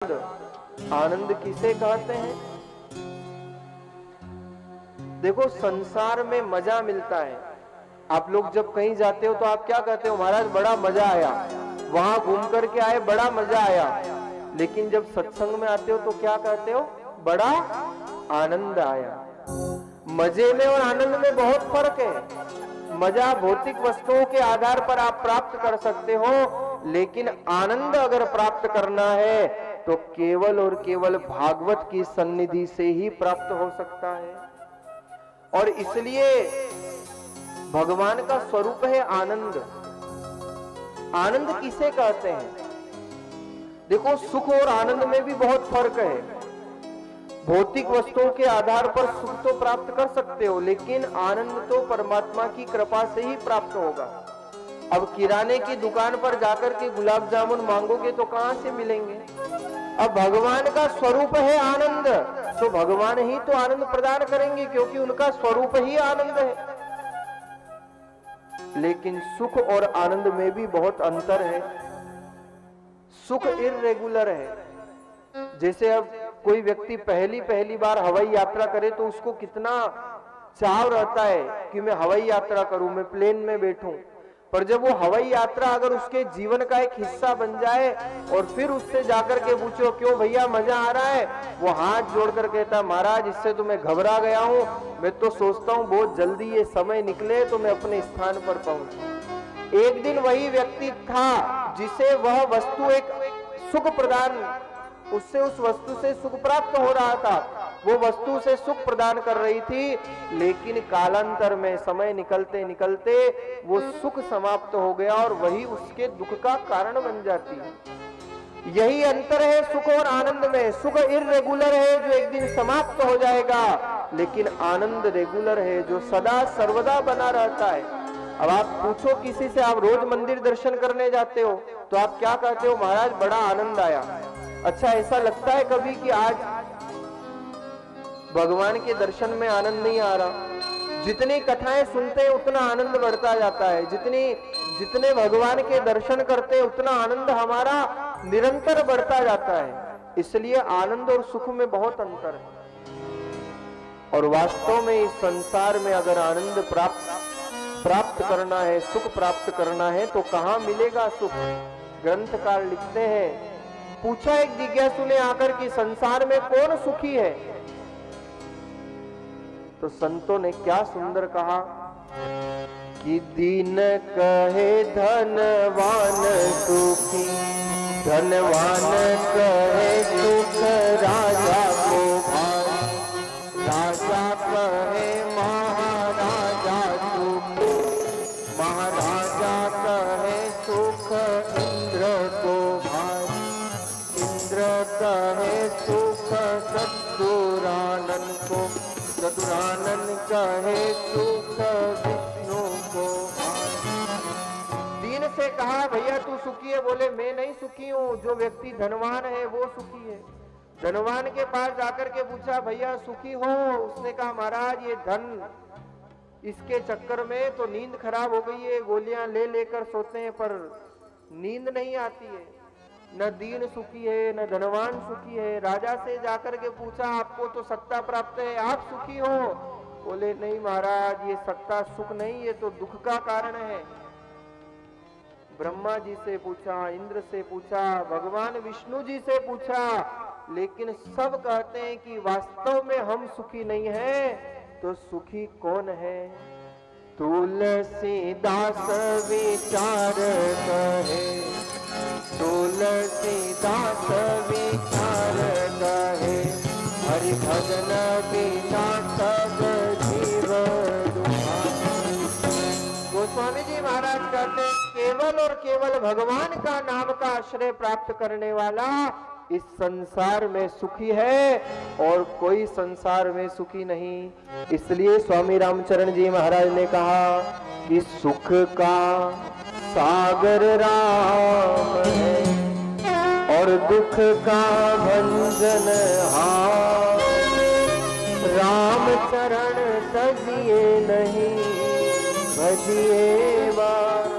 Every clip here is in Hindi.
आनंद किसे कहते हैं? देखो, संसार में मजा मिलता है। आप लोग जब कहीं जाते हो तो आप क्या कहते हो? महाराज बड़ा मजा आया, वहां घूम करके आए, बड़ा मजा आया। लेकिन जब सत्संग में आते हो तो क्या कहते हो? बड़ा आनंद आया। मजे में और आनंद में बहुत फर्क है। मजा भौतिक वस्तुओं के आधार पर आप प्राप्त कर सकते हो, लेकिन आनंद अगर प्राप्त करना है तो केवल और केवल भागवत की सन्निधि से ही प्राप्त हो सकता है। और इसलिए भगवान का स्वरूप है आनंद। आनंद किसे कहते हैं? देखो, सुख और आनंद में भी बहुत फर्क है। भौतिक वस्तुओं के आधार पर सुख तो प्राप्त कर सकते हो, लेकिन आनंद तो परमात्मा की कृपा से ही प्राप्त होगा। अब किराने की दुकान पर जाकर के गुलाब जामुन मांगोगे तो कहां से मिलेंगे? अब भगवान का स्वरूप है आनंद, तो भगवान ही तो आनंद प्रदान करेंगे, क्योंकि उनका स्वरूप ही आनंद है। लेकिन सुख और आनंद में भी बहुत अंतर है। सुख इर्रेगुलर है। जैसे अब कोई व्यक्ति पहली बार हवाई यात्रा करे तो उसको कितना चाव रहता है कि मैं हवाई यात्रा करूं, मैं प्लेन में बैठूं। पर जब वो हवाई यात्रा अगर उसके जीवन का एक हिस्सा बन जाए और फिर उससे जाकर के पूछो क्यों भैया मजा आ रहा है, वो हाथ जोड़कर कहता महाराज इससे तो मैं घबरा गया हूं, मैं तो सोचता हूं बहुत जल्दी ये समय निकले तो मैं अपने स्थान पर पहुंचूं। एक दिन वही व्यक्ति था जिसे वह वस्तु एक सुख प्रदान, उससे उस वस्तु से सुख प्राप्त हो रहा था, वो वस्तु से सुख प्रदान कर रही थी, लेकिन कालांतर में समय निकलते निकलते वो सुख समाप्त हो गया और वही उसके दुख का कारण बन जाती है। यही अंतर है सुख और आनंद में। सुख इर्रेगुलर है जो एक दिन समाप्त हो जाएगा, लेकिन आनंद रेगुलर है जो सदा सर्वदा बना रहता है। अब आप पूछो किसी से, आप रोज मंदिर दर्शन करने जाते हो तो आप क्या कहते हो? महाराज बड़ा आनंद आया। अच्छा, ऐसा लगता है कभी कि आज भगवान के दर्शन में आनंद नहीं आ रहा? जितनी कथाएं सुनते हैं उतना आनंद बढ़ता जाता है, जितने भगवान के दर्शन करते हैं उतना आनंद हमारा निरंतर बढ़ता जाता है। इसलिए आनंद और सुख में बहुत अंतर है। और वास्तव में इस संसार में अगर आनंद प्राप्त करना है, सुख प्राप्त करना है तो कहां मिलेगा सुख? ग्रंथकार लिखते हैं, पूछा एक जिज्ञासु ने आकर कि संसार में कौन सुखी है? तो संतों ने क्या सुंदर कहा कि दीन कहे धनवान सुखी, धनवान कहे सुख राजा को भाई, राजा कहे महाराजा सुखी, महाराजा कहे सुख इंद्र को भाई, इंद्र कहे सुख सद्गुरानन को, सद्गुरानन कहे सुख विष्णु को। दीन से कहा भैया तू सुखी है? बोले मैं नहीं सुखी हूँ, जो व्यक्ति धनवान है वो सुखी है। धनवान के पास जाकर के पूछा भैया सुखी हो? उसने कहा महाराज ये धन, इसके चक्कर में तो नींद खराब हो गई है, गोलियां ले लेकर सोते हैं पर नींद नहीं आती है। न दीन सुखी है न धनवान सुखी है। राजा से जाकर के पूछा आपको तो सत्ता प्राप्त है, आप सुखी हो? बोले नहीं महाराज ये सत्ता सुख नहीं, ये तो दुख का कारण है। ब्रह्मा जी से पूछा, इंद्र से पूछा, भगवान विष्णु जी से पूछा, लेकिन सब कहते हैं कि वास्तव में हम सुखी नहीं है। तो सुखी कौन है? तुलसीदास विचार कहे, तुलसीदास विचार कहे, हरि भजन बिना सब जीव दुहाई। गोस्वामी जी महाराज कहते हैं केवल और केवल भगवान का नाम का आश्रय प्राप्त करने वाला इस संसार में सुखी है और कोई संसार में सुखी नहीं। इसलिए स्वामी रामचरण जी महाराज ने कहा कि सुख का सागर राम है और दुख का भंजन हार, राम चरण तजिए नहीं भजिए बार।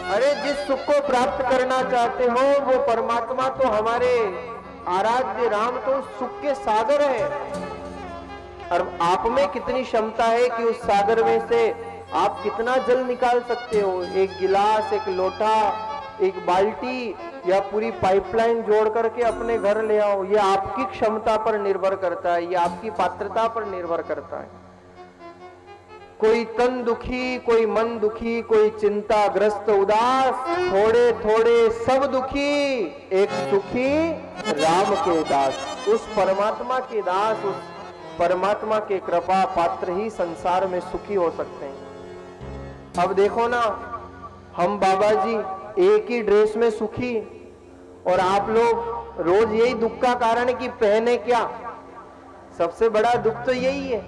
अरे जिस सुख को प्राप्त करना चाहते हो, वो परमात्मा तो हमारे आराध्य राम तो सुख के सागर है। और आप में कितनी क्षमता है कि उस सागर में से आप कितना जल निकाल सकते हो। एक गिलास, एक लोटा, एक बाल्टी या पूरी पाइपलाइन जोड़ करके अपने घर ले आओ। ये आपकी क्षमता पर निर्भर करता है, ये आपकी पात्रता पर निर्भर करता है। कोई तन दुखी, कोई मन दुखी, कोई चिंताग्रस्त उदास, थोड़े थोड़े सब दुखी, एक सुखी राम के दास। उस परमात्मा के दास, उस परमात्मा के कृपा पात्र ही संसार में सुखी हो सकते हैं। अब देखो ना, हम बाबा जी एक ही ड्रेस में सुखी, और आप लोग रोज यही दुख का कारण कि पहने क्या। सबसे बड़ा दुख तो यही है,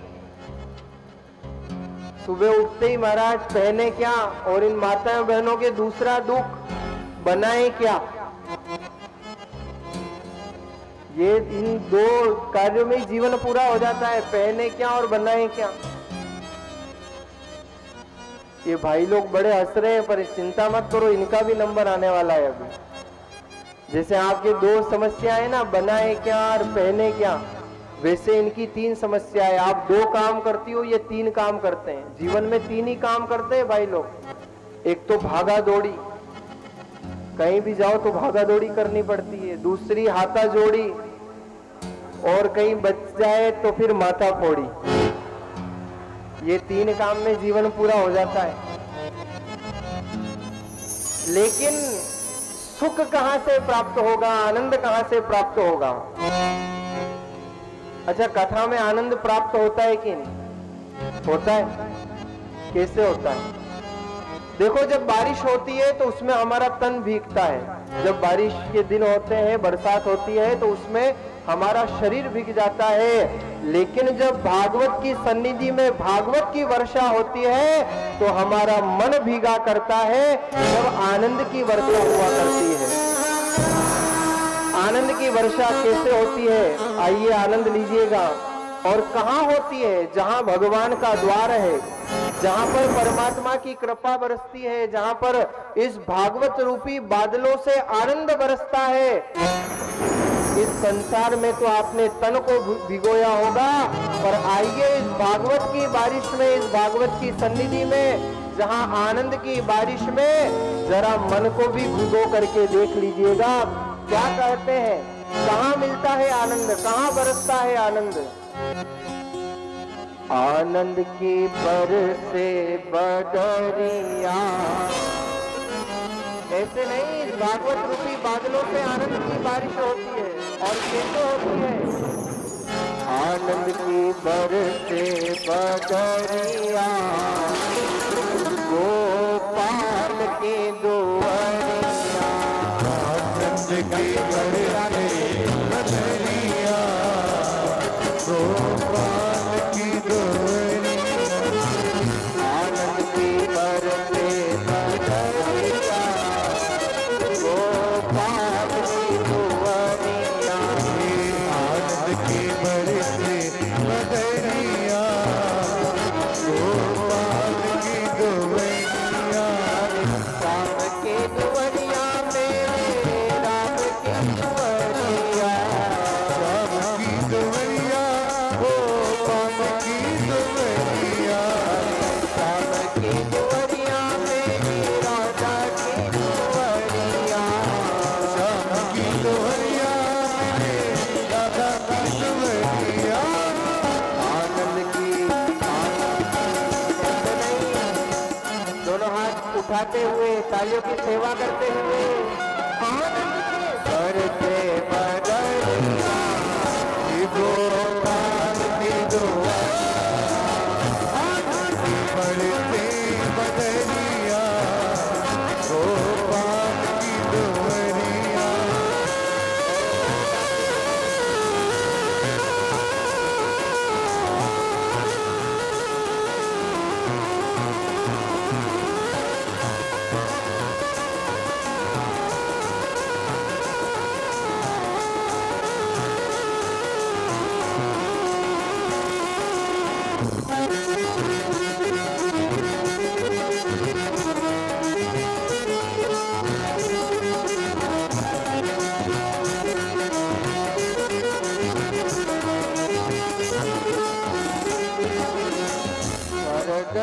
सुबह उठते ही महाराज पहने क्या, और इन माताओं बहनों के दूसरा दुख बनाए क्या। ये इन दो कार्यों में जीवन पूरा हो जाता है, पहने क्या और बनाए क्या। ये भाई लोग बड़े हंस रहे हैं, पर चिंता मत करो, इनका भी नंबर आने वाला है अभी। जैसे आपके दो समस्या है ना, बनाए क्या और पहने क्या, वैसे इनकी तीन समस्याएं। आप दो काम करती हो, ये तीन काम करते हैं। जीवन में तीन ही काम करते हैं भाई लोग। एक तो भागा दौड़ी, कहीं भी जाओ तो भागा दौड़ी करनी पड़ती है। दूसरी हाथा जोड़ी, और कहीं बच जाए तो फिर माथा फोड़ी। ये तीन काम में जीवन पूरा हो जाता है। लेकिन सुख कहां से प्राप्त होगा, आनंद कहां से प्राप्त होगा। अच्छा, कथा में आनंद प्राप्त होता है कि नहीं होता है? कैसे होता है? देखो, जब बारिश होती है तो उसमें हमारा तन भीगता है। जब बारिश के दिन होते हैं, बरसात होती है, तो उसमें हमारा शरीर भीग जाता है। लेकिन जब भागवत की सन्निधि में भागवत की वर्षा होती है तो हमारा मन भीगा करता है। जब आनंद की वर्षा हुआ करती है। आनंद की वर्षा कैसे होती है, आइए आनंद लीजिएगा। और कहाँ होती है? जहाँ भगवान का द्वार है, जहाँ पर परमात्मा की कृपा बरसती है, जहाँ पर इस भागवत रूपी बादलों से आनंद बरसता है। इस संसार में तो आपने तन को भिगोया होगा, पर आइए इस भागवत की बारिश में, इस भागवत की सन्निधि में, जहाँ आनंद की बारिश में जरा मन को भी भिगो करके देख लीजिएगा। क्या कहते हैं, कहाँ मिलता है आनंद, कहाँ बरसता है आनंद। आनंद की बरसे बदरिया, ऐसे नहीं, भागवत रूपी बादलों से आनंद की बारिश होती है। और कैसे होती है? आनंद की बरसे बदरिया, गोपाल के दुआरिया। आनंद की बरसे बदरिया, गोपाल की दुआरिया। आनंद की बरसे बदरिया, गोपाल की दुआरिया। आनंद की बरसे बदरिया, गोपाल की दुआरिया। राम के दुआरिया मेरे राम के दुआरिया, राम की दुआरिया, गोपाल की दुआरिया। राम की दुआरिया मेरी राजा की दुआरिया, राम की दुआरिया मेरे राजा की दुआरिया। आनंद की दोनों हाथ उठाते हुए, तालियों की सेवा करते हुए, आनंद के बरसे बदरिया, गोपाल की दुआरिया। आनंद की बरसे बदरिया, गोपाल की दुआरिया।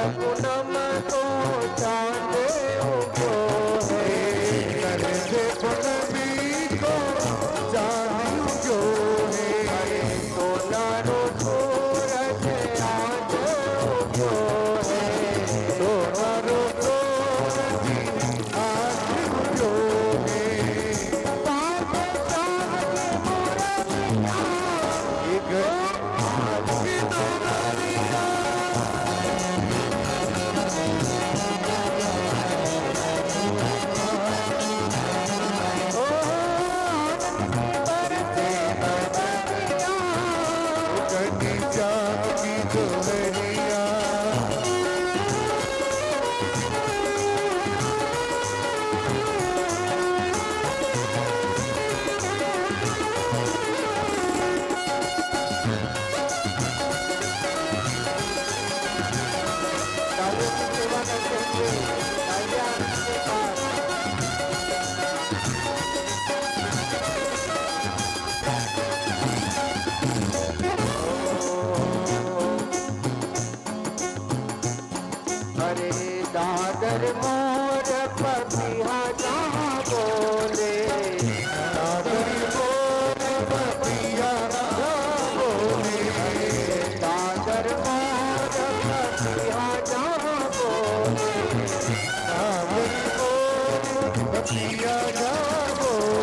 पूनम को चांद उगो है, करते पूनमी को चांद उगो है, सोनारो सूरज आज उगो है, सोनारो सूरज आज उगो है, दादर मोर पपिया जहाँ बोले, दादर मोर पपिया जहाँ बोले, दादर मोर पपिया जहाँ बोले, दादर मोर पपिया जहाँ बोले,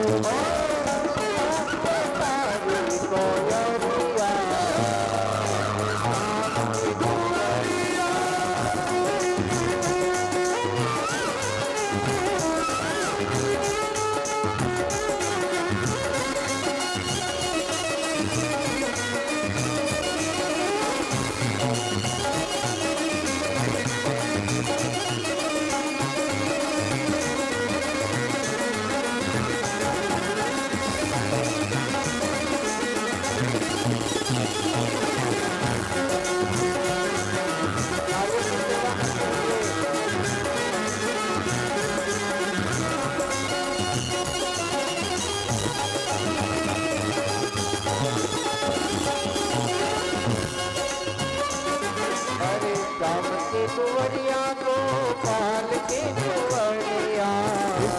कुंवरिया गोपाल के कुंवरिया,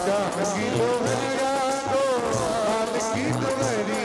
श्याम की कुंवरिया गोपाल की कुंवरिया,